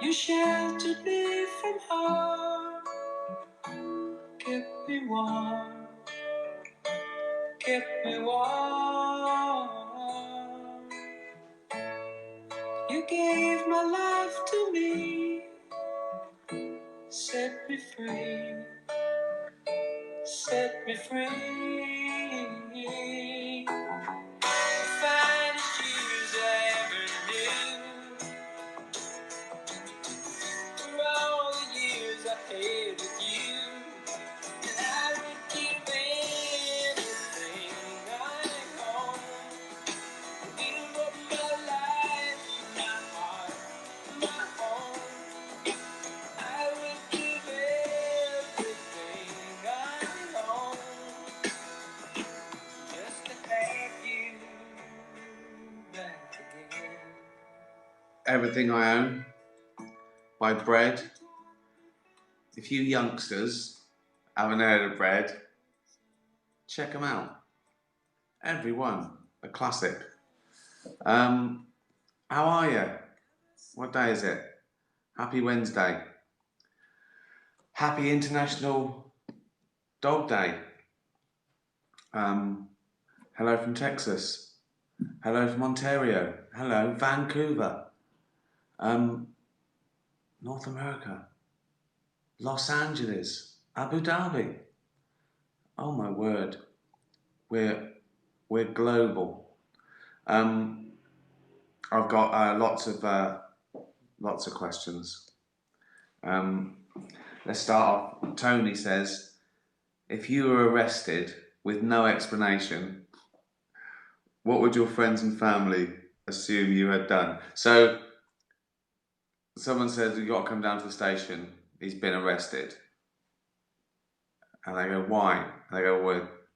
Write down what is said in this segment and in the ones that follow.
You sheltered me from harm, kept me warm, kept me warm. You gave my life to me, set me free, set me free. The finest years I ever knew, for all the years I played with you, and I would give anything I own. Give up my life, my heart, my home. I would give everything I own just to have you back again. Everything I Own by Brent. If you youngsters haven't heard of Brent, check them out. Every one, a classic. How are you? What day is it? Happy Wednesday. Happy International Dog Day. Hello from Texas. Hello from Ontario. Hello, Vancouver. North America. Los Angeles. Abu Dhabi. Oh my word. We're global. I've got lots of questions. Let's start off. Tony says, if you were arrested with no explanation, what would your friends and family assume you had done? So someone says, you've got to come down to the station, he's been arrested. And they go, why? And they go,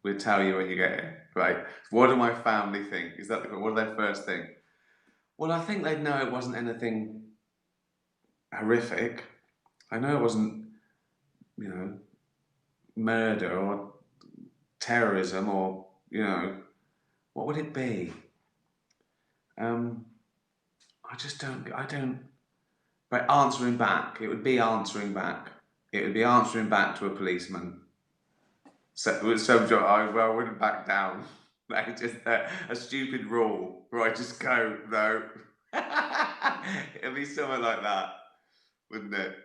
we'll tell you when you get here. Right. What do my family think? Is that what do they first think? Well, I think they'd know it wasn't anything horrific. I know it wasn't, murder or terrorism or, what would it be? I don't, but answering back, it would be answering back. It would be answering back to a policeman. So I wouldn't back down. Like just a stupid rule where I just go, no. It'd be something like that, wouldn't it?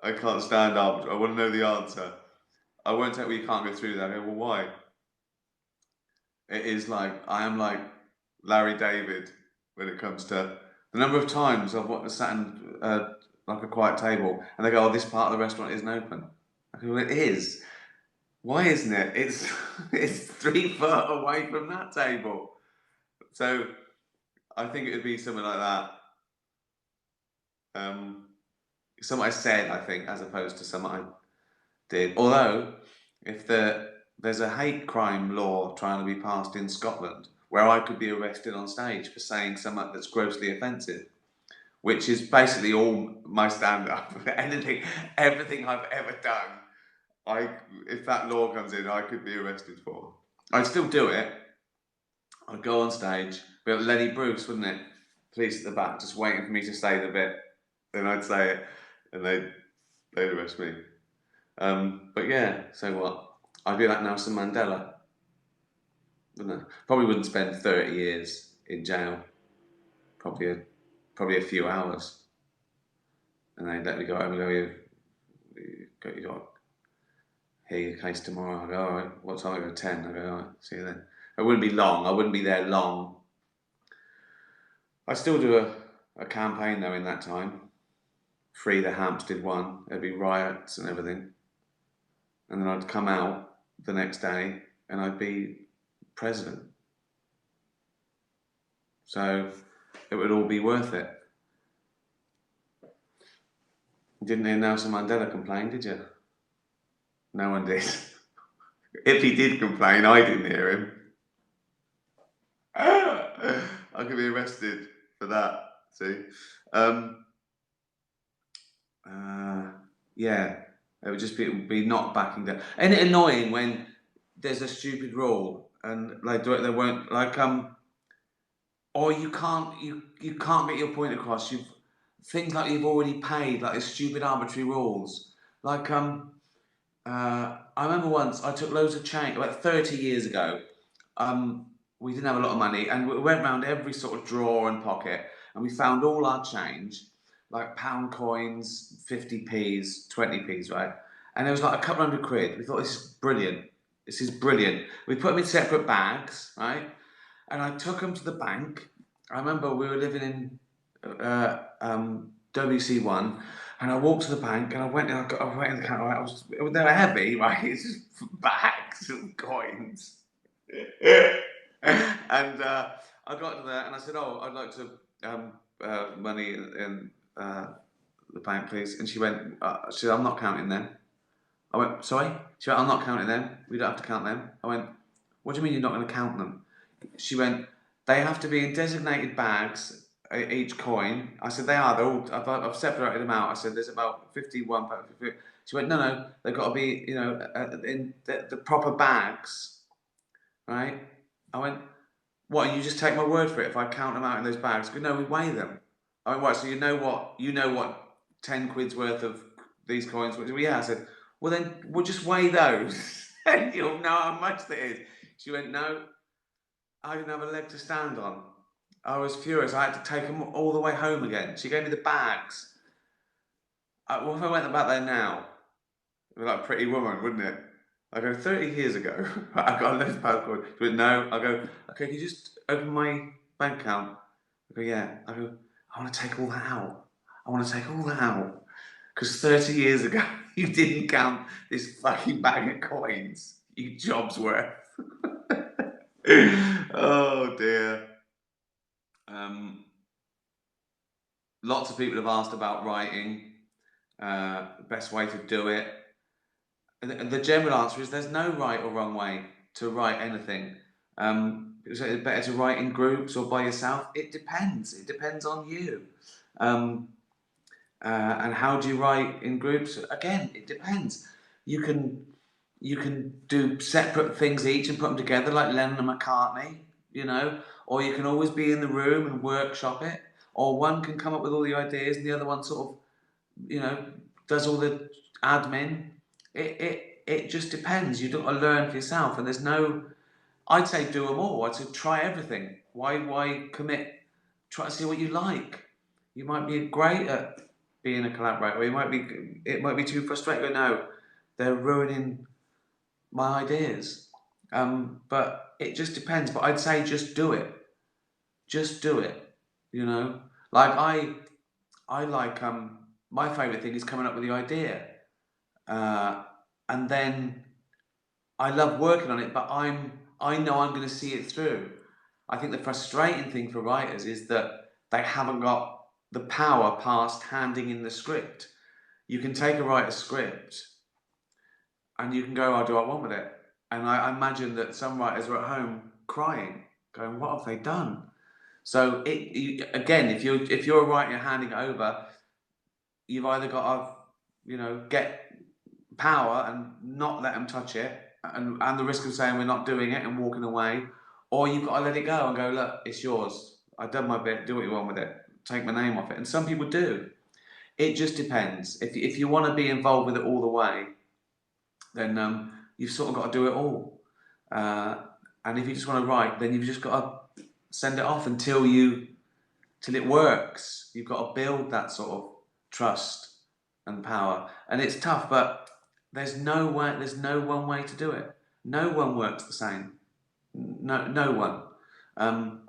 I can't stand up. I want to know the answer. I won't tell you can't go through that. I go, well, why? It is like, I am like Larry David when it comes to the number of times I've sat in like a quiet table and they go, oh, this part of the restaurant isn't open. I go, well, it is. Why isn't it? It's 3 foot away from that table. So I think it would be something like that. Something I said, I think, as opposed to something I did. Although, if there's a hate crime law trying to be passed in Scotland, where I could be arrested on stage for saying something that's grossly offensive, which is basically all my stand-up. Everything I've ever done, if that law comes in, I could be arrested for. I'd still do it. I'd go on stage, but Lenny Bruce, wouldn't it? Police at the back, just waiting for me to say the bit. Then I'd say it, and they'd arrest me. But yeah, so what? I'd be like Nelson Mandela, wouldn't I? Probably wouldn't spend 30 years in jail. Probably a few hours, and they'd let me go home and go, you got to hear your case tomorrow. I go, all right. What time? I go 10. I go, all right. See you then. It wouldn't be long. I wouldn't be there long. I still do a campaign though in that time. Free the Hampstead one. There'd be riots and everything. And then I'd come out the next day and I'd be president. So it would all be worth it. You didn't hear Nelson Mandela complain, did you? No one did. If he did complain, I didn't hear him. I could be arrested for that, see? Yeah, it would just be not backing down. Isn't it annoying when there's a stupid rule and they won't or you can't get your point across. things like you've already paid, like these stupid arbitrary rules. Like I remember once I took loads of change about 30 years ago. We didn't have a lot of money, and we went round every sort of drawer and pocket, and we found all our change, like pound coins, 50p's, 20p's, right? And there was like a couple £100. We thought, this is brilliant. This is brilliant. We put them in separate bags, right? And I took them to the bank. I remember we were living in WC1, and I walked to the bank, and I went in the counter. Right? They were heavy, right? It's just bags of coins. And I got to there, and I said, "Oh, I'd like to money in the bank, please." And she said, "I'm not counting them." I went, "Sorry?" She went, "I'm not counting them. We don't have to count them." I went, "What do you mean you're not going to count them?" She went, "They have to be in designated bags, each coin." I said, "They are. They're all. I've separated them out." I said, "There's about 51." She went, "No, they've got to be, in the proper bags, right?" I went, "What? And you just take my word for it if I count them out in those bags?" She goes, "No, we weigh them." I went, "Right, so you know what 10 quid's worth of these coins?" Well, yeah. I said, "Well then, we'll just weigh those, and you'll know how much that is." She went, "No, I didn't have a leg to stand on." I was furious. I had to take them all the way home again. She gave me the bags. What if I went about there now? It was like a Pretty Woman, wouldn't it? I go, 30 years ago, I got a load of pound coins. She went, "No." I go, "Okay, can you just open my bank account?" I go, "Yeah." I go, "I want to take all that out. I want to take all that out. Because 30 years ago, you didn't count this fucking bag of coins. You job's worth." Oh dear. Lots of people have asked about writing, best way to do it. And the general answer is there's no right or wrong way to write anything. Is it better to write in groups or by yourself? It depends. It depends on you. Um, and how do you write in groups? Again, it depends. You can you can do separate things each and put them together like Lennon and McCartney, or you can always be in the room and workshop it, or one can come up with all the ideas and the other one sort of, does all the admin. It just depends. You've got to learn for yourself, and there's no. I'd say do them all. I'd say try everything. Why commit? Try to see what you like. You might be great at being a collaborator. Or it might be too frustrating. But no, they're ruining my ideas. But it just depends. But I'd say just do it. Just do it. You know, like I like my favourite thing is coming up with the idea, uh, and then I love working on it. But I know I'm going to see it through. I think the frustrating thing for writers is that they haven't got the power past handing in the script. You can take a writer's script and you can go, "I'll do what I want with it." And I imagine that some writers are at home crying, going, "What have they done?" So again, if you're a writer handing it over, you've either got to, get power and not let them touch it, and the risk of saying we're not doing it and walking away, or you've got to let it go and go, "Look, it's yours. I've done my bit. Do what you want with it. Take my name off it." And some people do. It just depends. If you want to be involved with it all the way, then you've sort of got to do it all. Uh, and if you just want to write, then you've just got to send it off till it works. You've got to build that sort of trust and power, and it's tough, but there's no way. There's no one way to do it. No one works the same. No one. And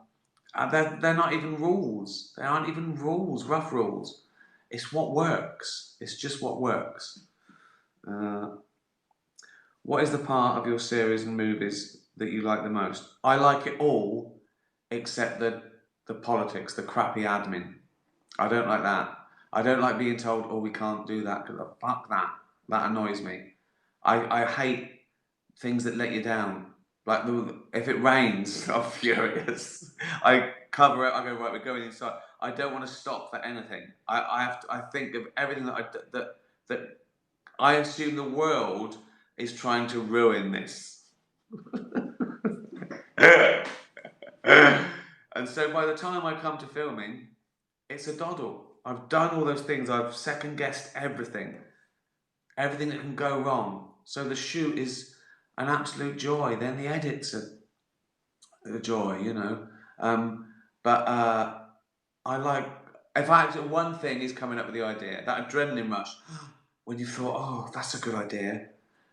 they're not even rules. They aren't even rules. Rough rules. It's what works. It's just what works. Uh, what is the part of your series and movies that you like the most? I like it all, except the politics, the crappy admin. I don't like that. I don't like being told, "Oh, we can't do that," because fuck that. That annoys me. I hate things that let you down. Like if it rains, I'm furious. I cover it. I go, "Right, we're going inside." I don't want to stop for anything. I have to. I think of everything that I assume the world is trying to ruin this. And so by the time I come to filming, it's a doddle. I've done all those things. I've second guessed everything. Everything that can go wrong. So the shoot is an absolute joy. Then the edits are a joy, you know. But I like, if I actually, one thing is coming up with the idea, that adrenaline rush, when you thought, oh, that's a good idea.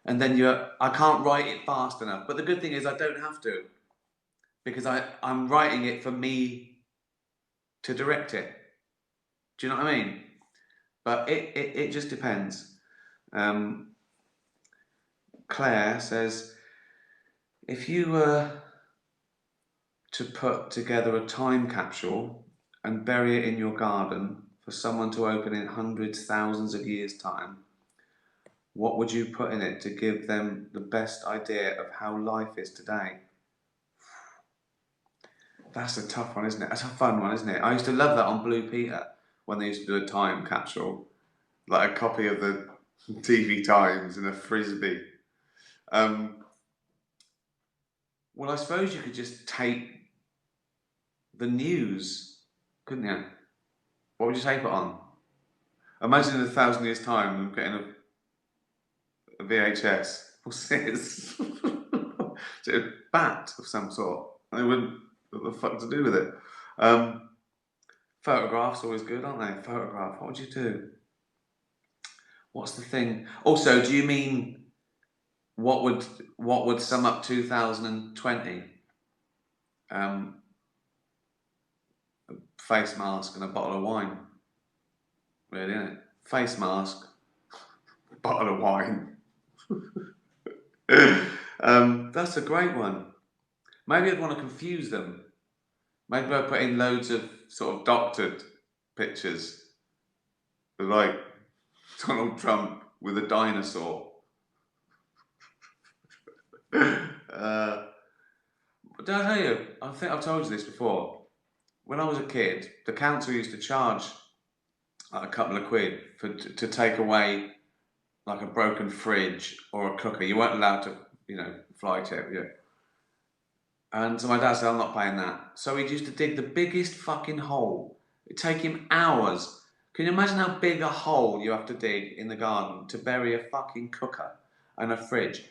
And then I can't write it fast enough. But the good thing is I don't have to, because I'm writing it for me to direct it. Do you know what I mean? But it just depends. Claire says, if you were to put together a time capsule and bury it in your garden for someone to open in hundreds, thousands of years' time, what would you put in it to give them the best idea of how life is today? That's a tough one, isn't it? That's a fun one, isn't it? I used to love that on Blue Peter when they used to do a time capsule, like a copy of the TV Times and a frisbee. Well, I suppose you could just take the news, couldn't you? What would you tape it on? Imagine in 1,000 years' time, I'm getting a VHS. What's this? It's a bat of some sort. They wouldn't know what the fuck to do with it. Photographs always good, aren't they? Photograph. What would you do? What's the thing? Also, do you mean what would sum up 2020? A face mask and a bottle of wine. Really, isn't it? Face mask, bottle of wine. That's a great one. Maybe I'd want to confuse them. Maybe I'd put in loads of sort of doctored pictures, like Donald Trump with a dinosaur. Did I tell you? I think I've told you this before. When I was a kid, the council used to charge like a couple of quid to take away like a broken fridge or a cooker. You weren't allowed to, fly tip. Yeah. And so my dad said, I'm not paying that. So he used to dig the biggest fucking hole. It'd take him hours. Can you imagine how big a hole you have to dig in the garden to bury a fucking cooker and a fridge?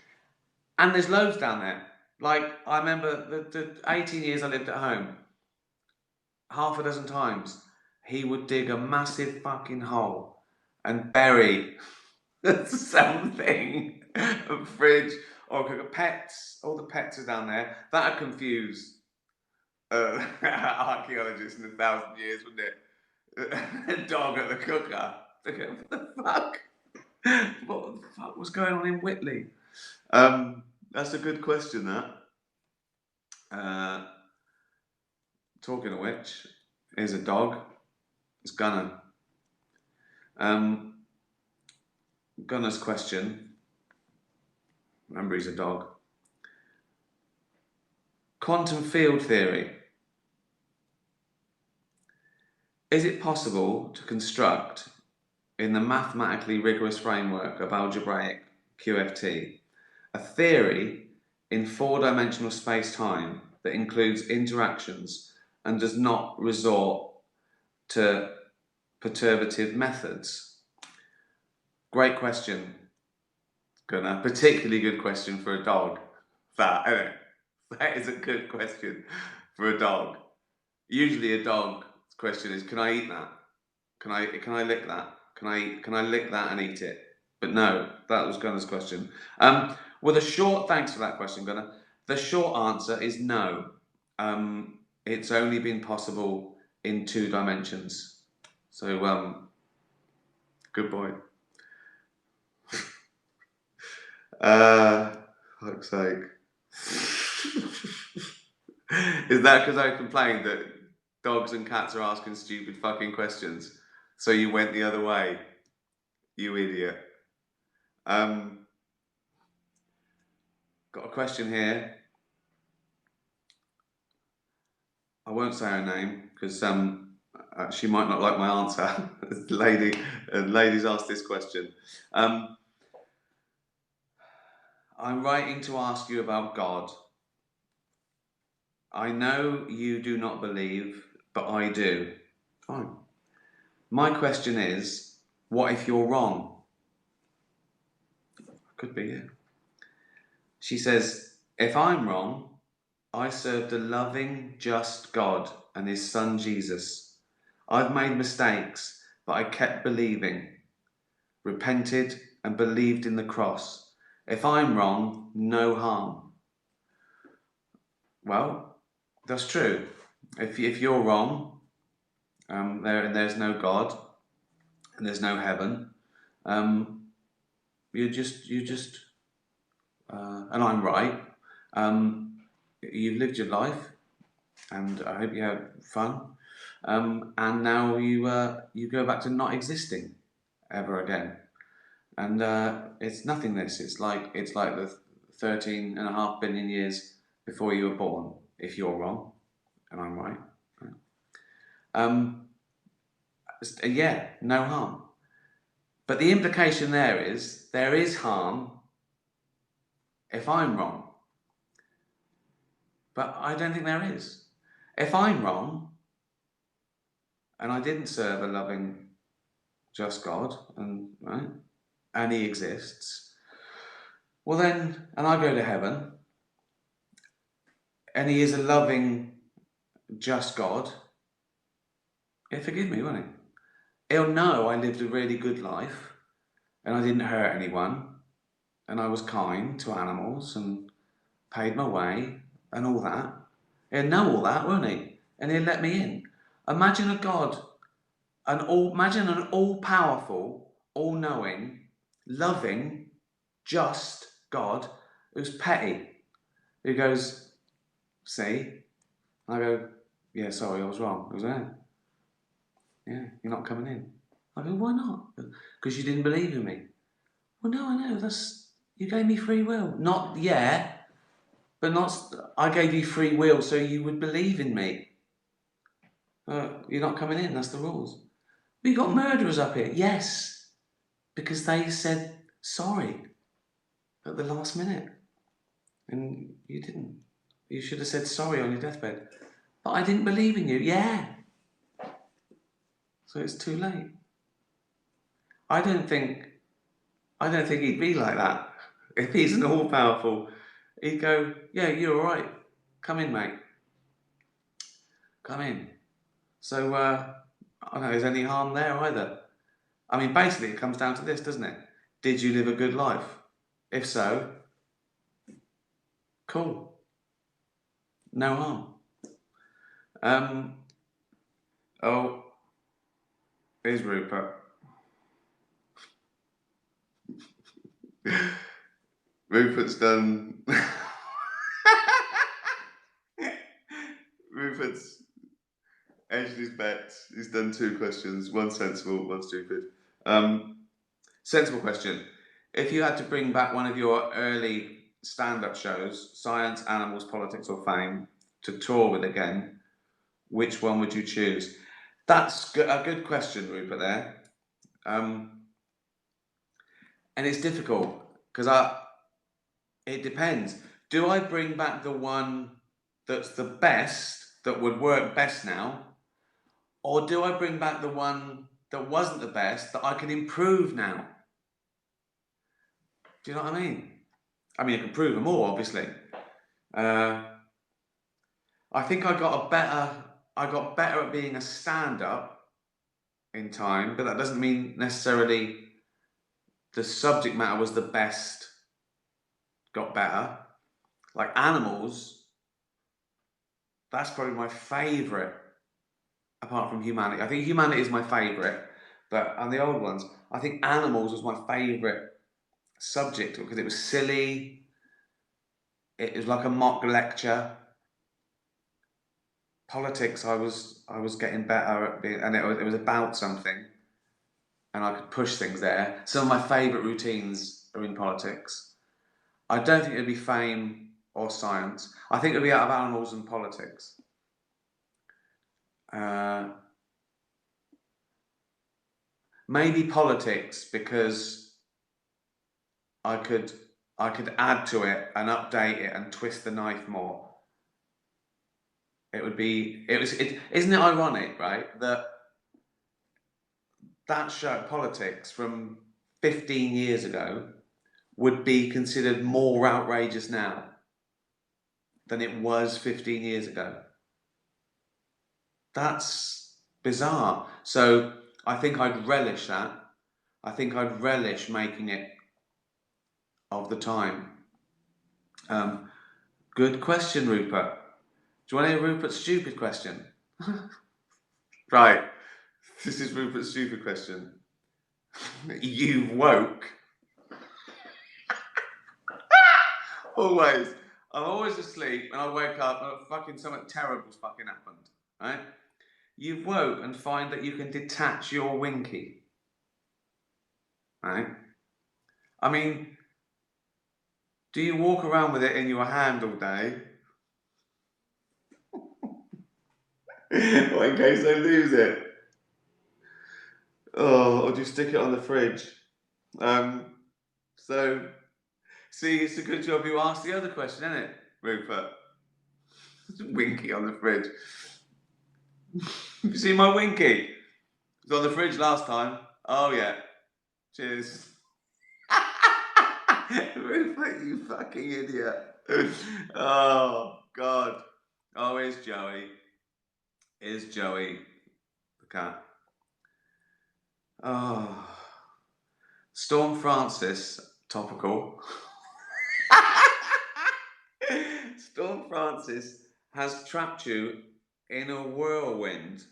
And there's loads down there. Like, I remember the 18 years I lived at home, half a dozen times, he would dig a massive fucking hole and bury something, a fridge or pets. All the pets are down there. That'd confuse archaeologists in 1,000 years, wouldn't it? A dog at the cooker. What the fuck? What the fuck was going on in Whitley? That's a good question, that. Talking of which, here's a dog. It's Gunner. Gunner's question. Remember, he's a dog. Quantum field theory. Is it possible to construct, in the mathematically rigorous framework of algebraic QFT, a theory in four-dimensional space-time that includes interactions and does not resort to perturbative methods? Great question, Gunnar. Particularly good question for a dog. That is a good question for a dog. Usually a dog's question is, can I eat that? Can I lick that? Can I lick that and eat it? But no, that was Gunnar's question. Thanks for that question, Gunnar. The short answer is no. It's only been possible in 2 dimensions. So, good boy. Fuck's sake. Is that because I complained that dogs and cats are asking stupid fucking questions? So you went the other way? You idiot. Got a question here. I won't say her name because she might not like my answer. Ladies asked this question. I'm writing to ask you about God. I know you do not believe, but I do. Fine. My question is, what if you're wrong? Could be, yeah. She says, if I'm wrong, I served a loving, just God and his son Jesus. I've made mistakes, but I kept believing, repented and believed in the cross. If I'm wrong, no harm. Well, that's true. If you're wrong, there's no God and there's no heaven, um, and I'm right. You've lived your life, and I hope you had fun. And now you go back to not existing ever again. And it's nothingness. It's like the 13.5 billion years before you were born. If you're wrong, and I'm right. Um, yeah, no harm. But the implication there is harm if I'm wrong. But I don't think there is. If I'm wrong, and I didn't serve a loving, just God, and right, and He exists, well then, and I go to heaven, and He is a loving, just God, He'll forgive me, won't He? He'll know I lived a really good life, and I didn't hurt anyone, and I was kind to animals, and paid my way, and all that. He'll know all that, won't He? And He'll let me in. Imagine a God, imagine an all-powerful, all-knowing, loving, just God who's petty, who goes, see? I go, yeah, sorry, I was wrong. I was there. Yeah, you're not coming in. I go, why not? Because you didn't believe in me. Well, no, I know. You gave me free will. Not yeah, but not. I gave you free will so you would believe in me. You're not coming in. That's the rules. We got murderers up here. Yes, because they said sorry at the last minute, and you didn't. You should have said sorry on your deathbed. But I didn't believe in you. Yeah. So it's too late. I don't think I don't think he'd be like that. If he's an all-powerful, he'd go, yeah, you're all right. Come in, mate. Come in. So, I don't know, is any harm there either? I mean, basically, it comes down to this, doesn't it? Did you live a good life? If so, cool. No harm. Um, oh, here's Rupert. Rupert's done. Rupert's edged his bets. He's done 2 questions, one sensible, one stupid. Sensible question. If you had to bring back one of your early stand-up shows, Science, Animals, Politics or Fame, to tour with again, which one would you choose? That's a good question, Rupert, there. And it's difficult, because it depends. Do I bring back the one that's the best, that would work best now? Or do I bring back the one that wasn't the best, that I can improve now? Do you know what I mean? I mean, I can improve them more, obviously. I think I got better at being a stand-up in time, but that doesn't mean necessarily the subject matter was the best, got better. Like animals, that's probably my favourite, apart from humanity. I think humanity is my favourite, but on the old ones, I think animals was my favourite subject because it was silly. It was like a mock lecture. Politics, I was getting better at being, and it was about something, and I could push things there. Some of my favourite routines are in politics. I don't think it'd be fame or science. I think it'd be out of animals and politics. Uh, Maybe politics because I could I could add to it and update it and twist the knife more. Isn't it ironic, right? That that show, Politics, from 15 years ago, would be considered more outrageous now than it was 15 years ago. That's bizarre. So I think I'd relish that. I think I'd relish making it of the time. Good question, Rupert. Do you want to hear Rupert's stupid question? Right. This is Rupert's stupid question. You woke. Always. I'm always asleep and I wake up and fucking something terrible's fucking happened. Right? You woke and find that you can detach your Winky. Right? I mean, do you walk around with it in your hand all day? Well, in case I lose it. Oh, or do you stick it on the fridge? So, see, it's a good job you asked the other question, isn't it, Rupert? Winky on the fridge. You see my Winky? It was on the fridge last time. Oh, yeah. Cheers. Rupert, you fucking idiot. Oh, God. Oh, here's Joey. Here's Joey, the cat. Oh. Storm Francis, topical. Storm Francis has trapped you in a whirlwind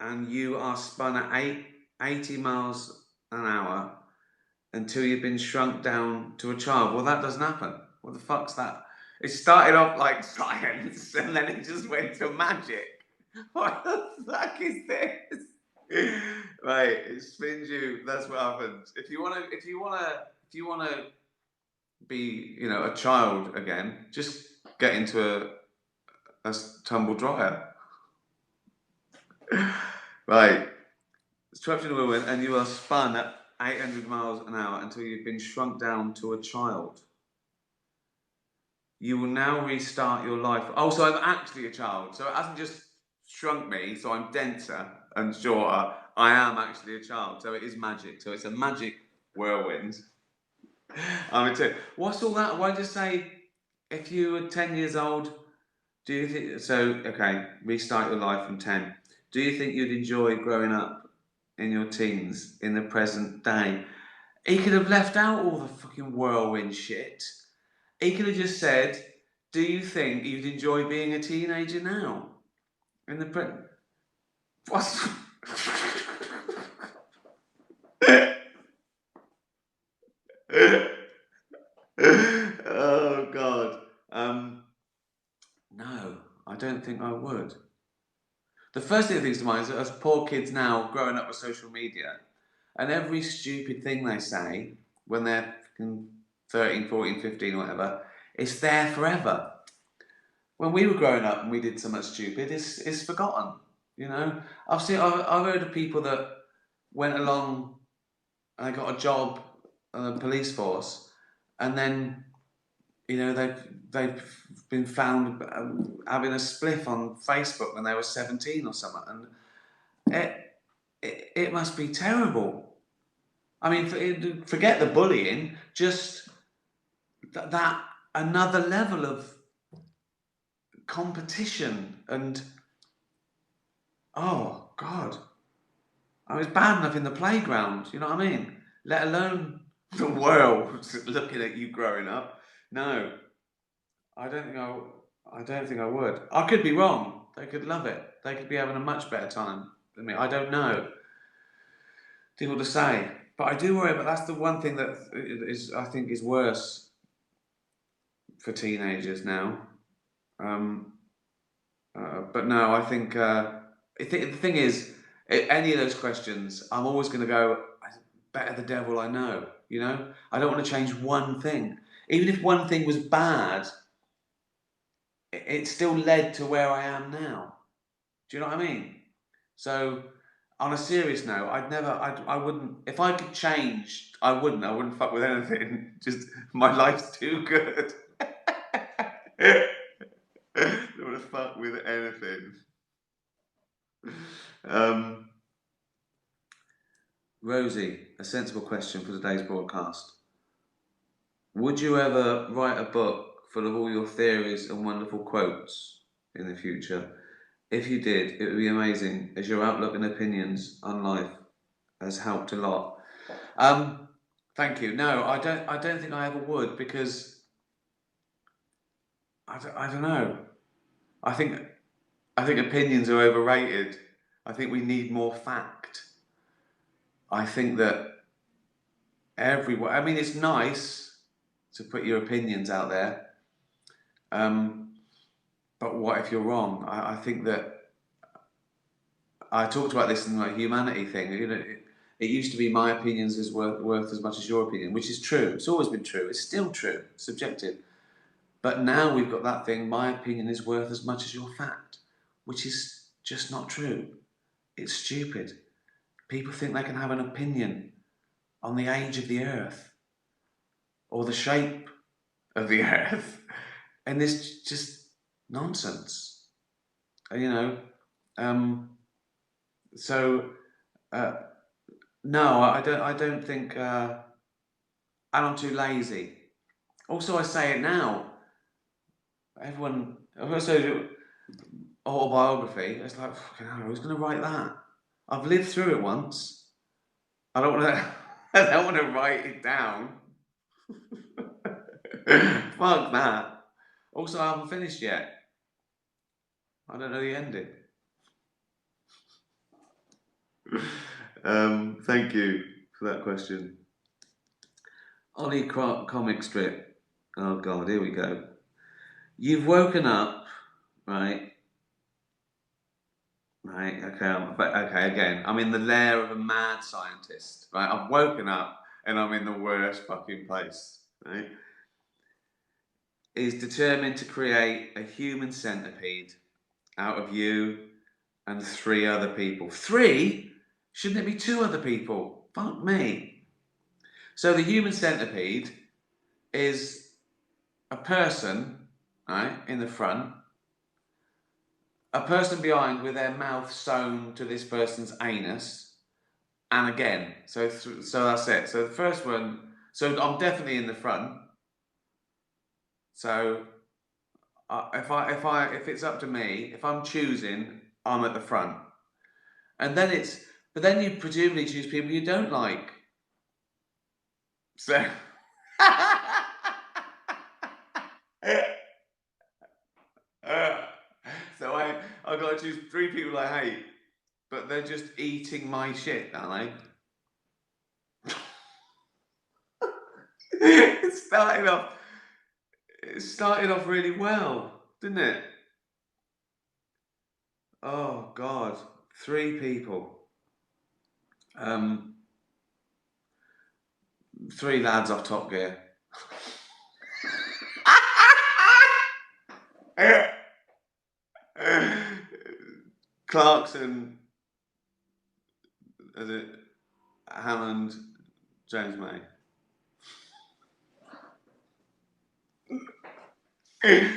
and you are spun at 80 miles an hour until you've been shrunk down to a child. Well, that doesn't happen. What the fuck's that? It started off like science and then it just went to magic. What the fuck is this? Right, it spins you. That's what happens. If you wanna be, a child again, just get into a tumble dryer. Right, it's trapped in a whirlwind, and you are spun at 800 miles an hour until you've been shrunk down to a child. You will now restart your life. Oh, so I'm actually a child. So it hasn't just shrunk me, so I'm denser and shorter. I am actually a child. So it is magic. So it's a magic whirlwind. I'm a two. What's all that? Why just say if you were 10 years old, do you think so? Okay, restart your life from 10. Do you think you'd enjoy growing up in your teens in the present day? He could have left out all the fucking whirlwind shit. He could have just said, do you think you'd enjoy being a teenager now? In the What's... Oh, God. No, I don't think I would. The first thing that comes to mind is us poor kids now growing up with social media, and every stupid thing they say when they're 13, 14, 15, or whatever, it's there forever. When we were growing up and we did something stupid, it's forgotten. I've heard of people that went along and they got a job in the police force, and then they've been found having a spliff on Facebook when they were 17 or something, and it must be terrible. I mean, forget the bullying, just that another level of competition and oh God, I was bad enough in the playground. You know what I mean? Let alone the world looking at you growing up. No, I don't think I would. I could be wrong. They could love it. They could be having a much better time than me. I don't know. Difficult to say. But I do worry. But that's the one thing that I think is worse for teenagers now. But no, I think the thing is, any of those questions, I'm always going to go, better the devil I know. I don't want to change one thing. Even if one thing was bad, it still led to where I am now. Do you know what I mean? So, on a serious note, I wouldn't, if I could change, I wouldn't fuck with anything. Just, my life's too good. Don't want to fuck with anything. Rosie, a sensible question for today's broadcast. Would you ever write a book full of all your theories and wonderful quotes in the future? If you did, it would be amazing, as your outlook and opinions on life has helped a lot. Thank you. No, I don't. I don't think I ever would, because I don't know. I think opinions are overrated. I think we need more fact. I think that everyone. I mean, it's nice to put your opinions out there, but what if you're wrong? I think that I talked about this in my humanity thing. You know, it used to be my opinions is worth as much as your opinion, which is true. It's always been true. It's still true. It's subjective. But now we've got that thing. My opinion is worth as much as your fact, which is just not true. It's stupid. People think they can have an opinion on the age of the earth or the shape of the earth, and this just nonsense. You know, so no, I don't. I don't think. And I'm too lazy. Also, I say it now. Everyone, if I say autobiography, it's like, fucking hell, who's going to write that? I've lived through it once. I don't want to. I don't want to write it down. Fuck that. Also, I haven't finished yet. I don't know the ending. Thank you for that question. Ollie comic strip. Oh God, here we go. You've woken up, right? Right. Okay. Again, I'm in the lair of a mad scientist. Right. I've woken up and I'm in the worst fucking place. Right. Is determined to create a human centipede out of you and 3 other people. 3? Shouldn't it be 2 other people? Fuck me. So the human centipede is a person, right, in the front, a person behind with their mouth sewn to this person's anus, and again. So that's it. So the first one. So I'm definitely in the front. So if it's up to me, if I'm choosing, I'm at the front. And then but then you presumably choose people you don't like. So. So I've got to choose 3 people I hate, but they're just eating my shit, aren't they? It started off really well, didn't it? Oh God, 3 people. 3 lads off Top Gear. Clarkson, is it Hammond, James May? The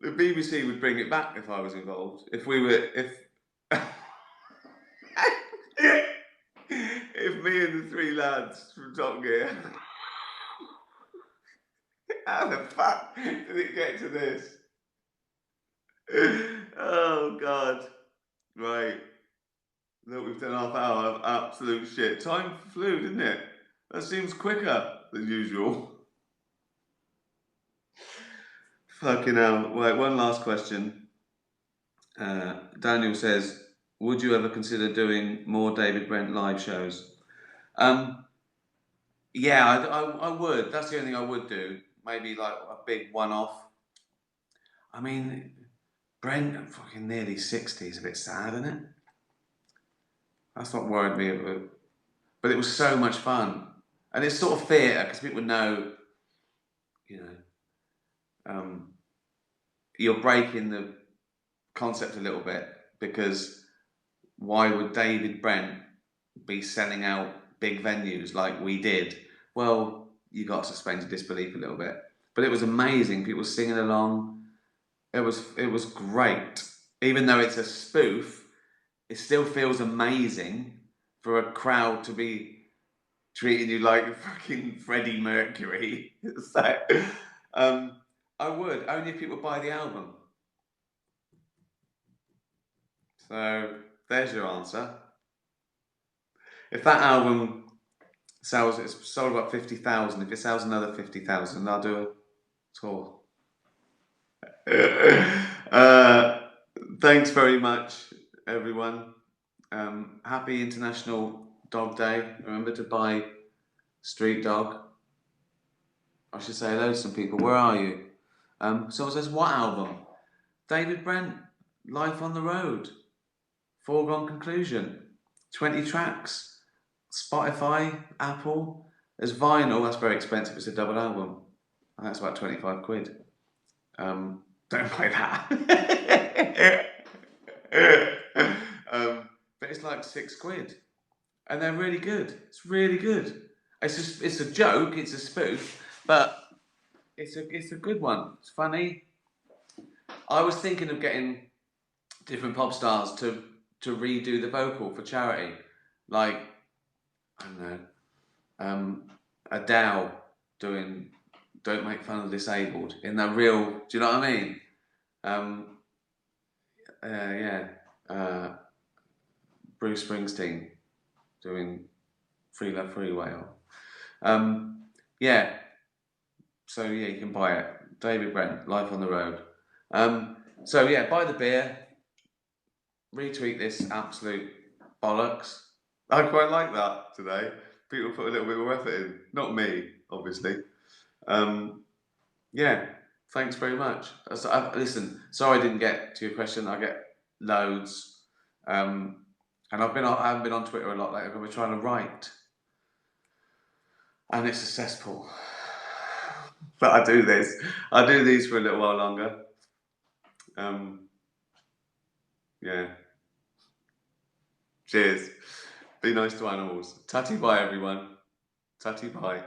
BBC would bring it back if I was involved. If if me and the 3 lads from Top Gear. How the fuck did it get to this? Oh God. Right. Look, we've done half hour of absolute shit. Time flew, didn't it? That seems quicker than usual. Fucking hell. Right, one last question. Daniel says, would you ever consider doing more David Brent live shows? Yeah, I would. That's the only thing I would do. Maybe like a big one-off. I mean, Brent at fucking nearly 60 is a bit sad, isn't it? That's what worried me. But it was so much fun. And it's sort of theatre, because people know, you know, you're breaking the concept a little bit, because why would David Brent be selling out big venues like we did? Well, you got to suspend your disbelief a little bit. But it was amazing. People singing along. It was great. Even though it's a spoof, it still feels amazing for a crowd to be treating you like fucking Freddie Mercury. So, I would, only if people buy the album. So there's your answer. If that album sells, it's sold about 50,000. If it sells another 50,000, I'll do a tour. uh, Thanks very much, everyone. Happy International Dog Day. Remember to buy Street Dog. I should say hello to some people. Where are you? Someone says, what album? David Brent, Life on the Road. Foregone conclusion. 20 tracks. Spotify, Apple. There's vinyl, that's very expensive. It's a double album. And that's about 25 quid. Don't buy that. But it's like 6 quid. And they're really good. It's really good. It's a joke, it's a spoof, but it's a good one. It's funny. I was thinking of getting different pop stars to redo the vocal for charity. Like, I don't know, Adele doing Don't Make Fun of the Disabled in the real, do you know what I mean? Yeah. Bruce Springsteen doing Free Love Freeway. Yeah. So yeah, you can buy it. David Brent, Life on the Road. So yeah, buy the beer. Retweet this absolute bollocks. I quite like that today. People put a little bit more effort in. Not me, obviously. Yeah, thanks very much. Listen, sorry I didn't get to your question. I get loads. And I haven't been on Twitter a lot lately. I've been trying to write. And it's a cesspool. But I do this. I do these for a little while longer. Yeah. Cheers. Be nice to animals. Tatty bye, everyone. Tatty bye.